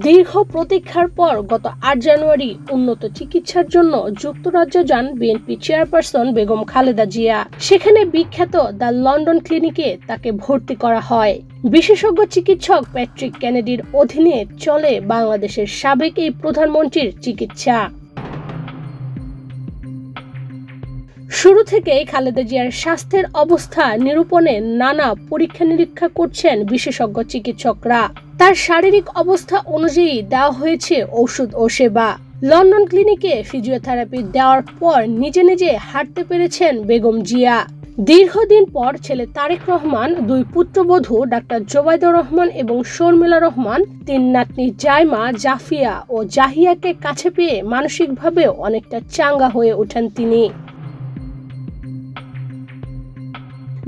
দীর্ঘ প্রতীক্ষার পর গত ৮ জানুয়ারি উন্নত চিকিৎসার জন্য যুক্তরাজ্য যান বিএনপি চেয়ারপারসন বেগম খালেদা জিয়া। সেখানে বিখ্যাত দ্য লন্ডন ক্লিনিকে তাকে ভর্তি করা হয়। বিশেষজ্ঞ চিকিৎসক প্যাট্রিক কেনেডির অধীনে চলে বাংলাদেশের সাবেক এই প্রধানমন্ত্রীর চিকিৎসা। শুরু থেকেই খালেদা জিয়ার স্বাস্থ্যের অবস্থা নিরূপণে নানা পরীক্ষা নিরীক্ষা করছেন বিশেষজ্ঞ চিকিৎসকরা। তার শারীরিক অবস্থা অনুযায়ী দেওয়া হয়েছে ঔষধ ও সেবা। লন্ডন ক্লিনিকে ফিজিওথেরাপি দেওয়ার পর নিজে নিজে হাঁটতে পেরেছেন বেগম জিয়া। দীর্ঘদিন পর ছেলে তারেক রহমান, 2 পুত্রবধূ ডাক্তার জোবাইদুর রহমান এবং শর্মিলা রহমান, 3 নাতনি জাইমা, জাফিয়া ও জাহিয়াকে কাছে পেয়ে মানসিকভাবেও অনেকটা চাঙ্গা হয়ে ওঠেন তিনি।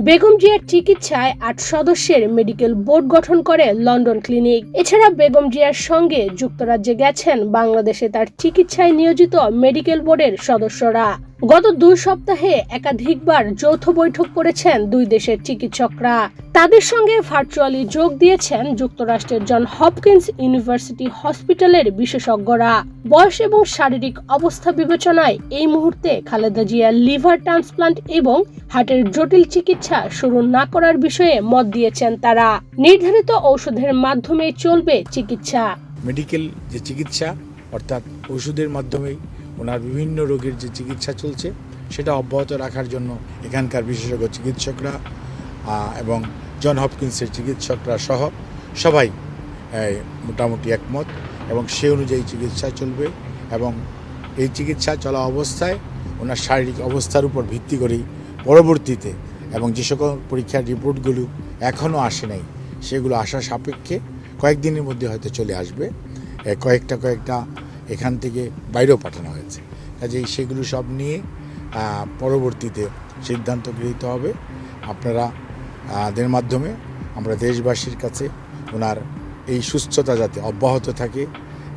বেগম জিয়ার চিকিৎসায় 8 সদস্যের মেডিকেল বোর্ড গঠন করে লন্ডন ক্লিনিক। এছাড়া বেগম জিয়ার সঙ্গে যুক্তরাজ্যে গেছেন বাংলাদেশে তার চিকিৎসায় নিয়োজিত মেডিকেল বোর্ডের সদস্যরা। গত 2 সপ্তাহে একাধিকবার যৌথ বৈঠক করেছেন 2 দেশের চিকিৎসকরা। তাদের সঙ্গে ভার্চুয়ালি যোগ দিয়েছেন যুক্তরাষ্ট্রের জন হপকিন্স ইউনিভার্সিটি হসপিটালের বিশেষজ্ঞরা। বয়স এবং শারীরিক অবস্থা বিবেচনায় এই মুহূর্তে খালেদা জিয়ার লিভার ট্রান্সপ্লান্ট এবং হার্টের জটিল চিকিৎসা শুরু না করার বিষয়ে মত দিয়েছেন তারা। নির্ধারিত ঔষধের মাধ্যমে চলবে চিকিৎসা। মেডিকেল যে চিকিৎসা অর্থাৎ ওষুধের মাধ্যমেই ওনার বিভিন্ন রোগের যে চিকিৎসা চলছে সেটা অব্যাহত রাখার জন্য এখানকার বিশেষজ্ঞ চিকিৎসকরা এবং জন হপকিন্সের চিকিৎসকরা সহ সবাই মোটামুটি একমত এবং সে অনুযায়ী চিকিৎসা চলবে। এবং এই চিকিৎসা চলা অবস্থায় ওনার শারীরিক অবস্থার উপর ভিত্তি করেই পরবর্তীতে এবং যে সকল পরীক্ষার রিপোর্টগুলো এখনও আসে নাই সেগুলো আসা সাপেক্ষে কয়েকদিনের মধ্যে হয়তো চলে আসবে। কয়েকটা এখান থেকে বাইরেও পাঠানো হয়েছে, কাজেই সেগুলো সব নিয়ে পরবর্তীতে সিদ্ধান্ত গৃহীত হবে। আপনারা দের মাধ্যমে আমরা দেশবাসীর কাছে ওনার এই সুস্থতা যাতে অব্যাহত থাকে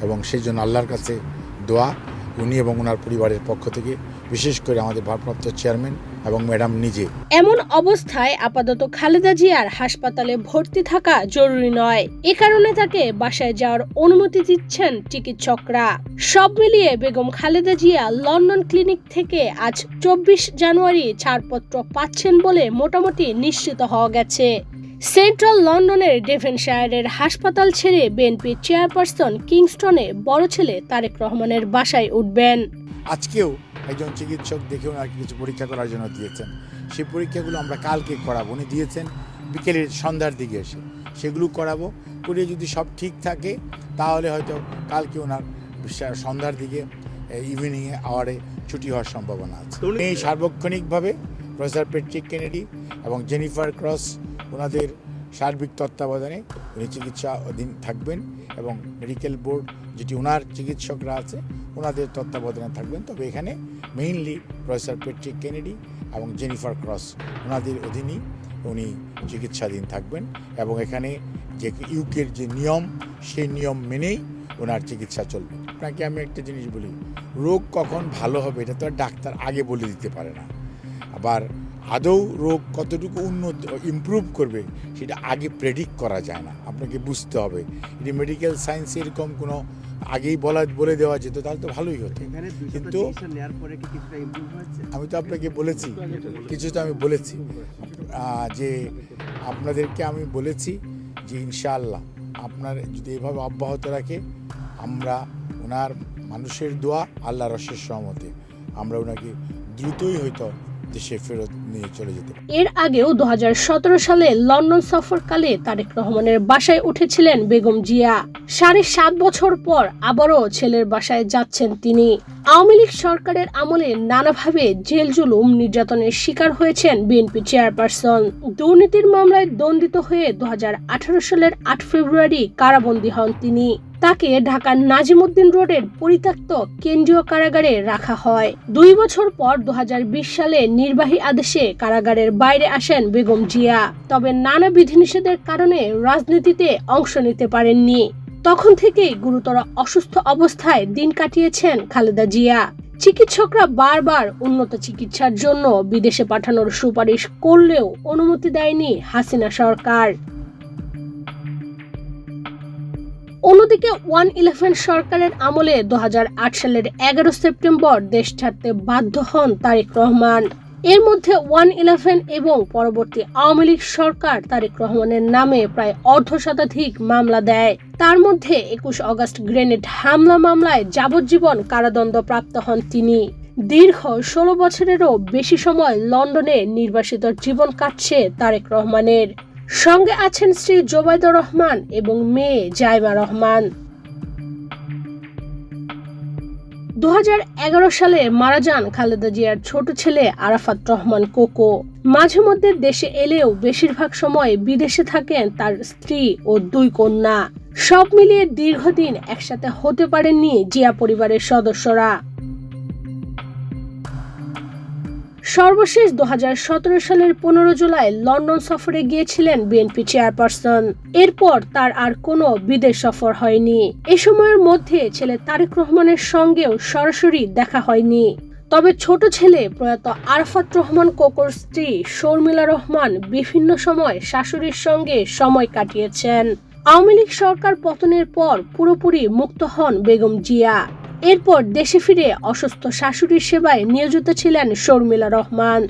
এবং সেই জন্য আল্লাহর কাছে দোয়া উনি এবং ওনার পরিবারের পক্ষ থেকে, বিশেষ করে আমাদের ভারপ্রাপ্ত চেয়ারম্যান এবং ম্যাডাম নিজে। এমন অবস্থায় আপাতত খালেদা জিয়ার হাসপাতালে ভর্তি থাকা জরুরি নয়। এ কারণে তাকে বাসায় যাওয়ার অনুমতি দিচ্ছেন চিকিৎসকরা। সব মিলিয়ে বেগম খালেদা জিয়া লন্ডন ক্লিনিক থেকে আজ 24 জানুয়ারি ছাড়পত্র পাচ্ছেন বলে মোটামুটি নিশ্চিত হওয়া গেছে। সেন্ট্রাল লন্ডনের ডেভেনশায়ারের হাসপাতাল ছেড়ে বিএনপি চেয়ারপারসন কিংস্টনে বড় ছেলে তারেক রহমানের বাসায় উঠবেন। আজকেও একজন চিকিৎসক দেখে ওনার কিছু পরীক্ষা করার জন্য দিয়েছেন। সেই পরীক্ষাগুলো আমরা কালকে করাবো। উনি দিয়েছেন বিকেলের সন্ধ্যার দিকে এসে সেগুলো করাবো। করে যদি সব ঠিক থাকে তাহলে হয়তো কালকে ওনার সন্ধ্যার দিকে ইভিনিংয়ে আওয়ারে ছুটি হওয়ার সম্ভাবনা আছে। এই সার্বক্ষণিকভাবে প্রফেসর প্যাট্রিক কেনেডি এবং জেনিফার ক্রস ওনাদের সার্বিক তত্ত্বাবধানে উনি চিকিৎসা অধীন থাকবেন এবং মেডিকেল বোর্ড যেটি ওনার চিকিৎসকরা আছে ওনাদের তত্ত্বাবধানে থাকবেন। তবে এখানে মেইনলি প্রফেসর প্যাট্রিক কেনেডি এবং জেনিফার ক্রস ওনাদের অধীনেই উনি চিকিৎসাধীন থাকবেন এবং এখানে যে ইউকের যে নিয়ম সেই নিয়ম মেনেই ওনার চিকিৎসা চলবে। আপনাকে আমি একটা জিনিস বলি, রোগ কখন ভালো হবে এটা তো আর ডাক্তার আগে বলে দিতে পারে না। আবার আদৌ রোগ কতটুকু ইমপ্রুভ করবে সেটা আগে প্রেডিক্ট করা যায় না, আপনাকে বুঝতে হবে। এটি মেডিকেল সায়েন্সে এরকম কোনো আগেই বলে দেওয়া যেত তাহলে তো ভালোই হতো। কিন্তু আমি তো আপনাকে বলেছি কিছুটা, আমি বলেছি যে আপনাদেরকে আমি বলেছি যে ইনশাআল্লাহ আপনার যদি এভাবে অব্যাহত রাখে আমরা ওনার মানুষের দোয়া আল্লাহ রসের সহমতে আমরা ওনাকে দ্রুতই হয়তো দেশে ফেরত নিয়ে চলে যেতে। এর আগেও 2017 সালে লন্ডন সফরকালে তারেক রহমানের বাসায় উঠেছিলেন বেগম জিয়া। 7.5 বছর পর আবারও ছেলের বাসায় যাচ্ছেন তিনি। আওয়ামী লীগ সরকারের আমলে নানাভাবে জেল জুলুম নির্যাতনের শিকার হয়েছেন বিএনপি চেয়ারপারসন। দুর্নীতির মামলায় দণ্ডিত হয়ে 2018 সালের 8 ফেব্রুয়ারি কারাবন্দী হন তিনি। তাকে ঢাকার নাজিমউদ্দিন রোডের পরিত্যক্ত কেন্দ্রীয় কারাগারে রাখা হয়। 2 বছর পর 2020 সালে নির্বাহী আদেশে কারাগারের বাইরে আসেন বেগম জিয়া। তবে নানা বিধিনিষেধের কারণে রাজনীতিতে অংশ নিতে পারেননি। তখন থেকেই গুরুতর অসুস্থ অবস্থায় দিন কাটিয়েছেন খালেদা জিয়া। চিকিৎসকরা বারবার উন্নত চিকিৎসার জন্য বিদেশে পাঠানোর সুপারিশ করলেও অনুমতি দেয়নি হাসিনা সরকার। অন্যদিকে 1-11 সরকারের আমলে 2008 সালের 11 সেপ্টেম্বর দেশ ছাড়তে বাধ্য হন তারেক রহমান। এর মধ্যে 1-11 এবং পরবর্তী আওয়ামী লীগ সরকার তারেক রহমানের নামে প্রায় অর্ধশতাধিক মামলা দেয়। তার মধ্যে 21 আগস্ট গ্রেনেড হামলা মামলায় যাবজ্জীবন কারাদণ্ড প্রাপ্ত হন তিনি। দীর্ঘ 16 বছরেরও বেশি সময় লন্ডনে নির্বাসিত জীবন কাটছে তারেক রহমানের। সঙ্গে আছেন স্ত্রী জোবাইদা রহমান এবং মেয়ে জাইমা রহমান। 2011 সালে মারা যান খালেদা জিয়ার ছোট ছেলে আরাফাত রহমান কোকো। মাঝে মধ্যে দেশে এলেও বেশিরভাগ সময় বিদেশে থাকেন তার স্ত্রী ও 2 কন্যা। সব মিলিয়ে দীর্ঘদিন একসাথে হতে পারেননি জিয়া পরিবারের সদস্যরা। সর্বশেষ 2017 সালের 15 জুলাই লন্ডন সফরে গিয়েছিলেন বিএনপি চেয়ারপারসন। এরপর তার আর কোনো বিদেশ সফর হয়নি। এ সময়ের মধ্যে ছেলে তারেক রহমানের সঙ্গেও সরাসরি দেখা হয়নি। তবে ছোট ছেলে প্রয়াত আরাফাত রহমান কোকোর স্ত্রী শর্মিলা রহমান বিভিন্ন সময় শাশুড়ির সঙ্গে সময় কাটিয়েছেন। আওয়ামী লীগ সরকার পতনের পর পুরোপুরি মুক্ত হন বেগম জিয়া। এরপর দেশে ফিরে অসুস্থ শাশুড়ির সেবায় নিয়োজিত ছিলেন শর্মিলা রহমান।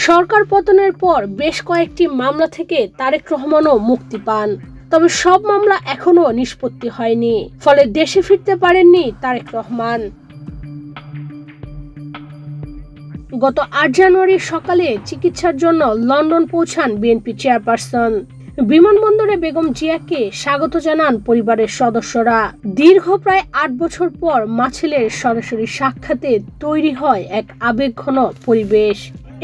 সরকার পতনের পর বেশ কয়েকটি মামলা থেকে তারেক রহমানও মুক্তি পান। তবে সব মামলা এখনো নিষ্পত্তি হয়নি, ফলে দেশে ফিরতে পারেননি তারেক রহমান। গত 8 জানুয়ারি সকালে চিকিৎসার জন্য লন্ডন পৌঁছান বিএনপি চেয়ারপারসন। বিমানবন্দরে বেগম জিয়াকে স্বাগত জানান পরিবারের সদস্যরা। দীর্ঘ প্রায় 8 বছর পর মা ছেলের সরাসরি সাক্ষাতে তৈরি হয় এক আবেগঘন পরিবেশ।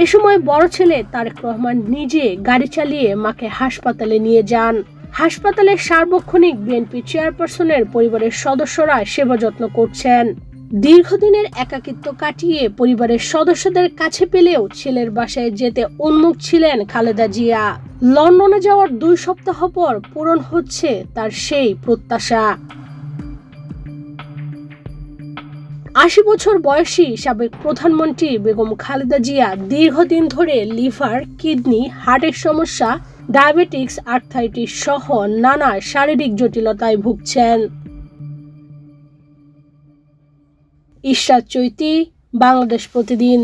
এ সময় বড় ছেলে তারেক রহমান নিজে গাড়ি চালিয়ে মাকে হাসপাতালে নিয়ে যান। হাসপাতালের সার্বক্ষণিক বিএনপি চেয়ারপারসনের পরিবারের সদস্যরা সেবা যত্ন করছেন। দীর্ঘদিনের একাকিত্ব কাটিয়ে পরিবারের সদস্যদের কাছে পেলেও ছেলের বাসায় যেতে উন্মুখ ছিলেন খালেদা জিয়া। লন্ডনে যাওয়ার 2 সপ্তাহ পর পূরণ হচ্ছে তার সেই প্রত্যাশা। 80 বছর বয়সী সাবেক প্রধানমন্ত্রী বেগম খালেদা জিয়া দীর্ঘদিন ধরে লিভার, কিডনি, হার্টের সমস্যা, ডায়াবেটিক্স, আর্থ্রাইটিস সহ নানা শারীরিক জটিলতায় ভুগছেন। ইশরাত চৈতি, বাংলাদেশ প্রতিদিন।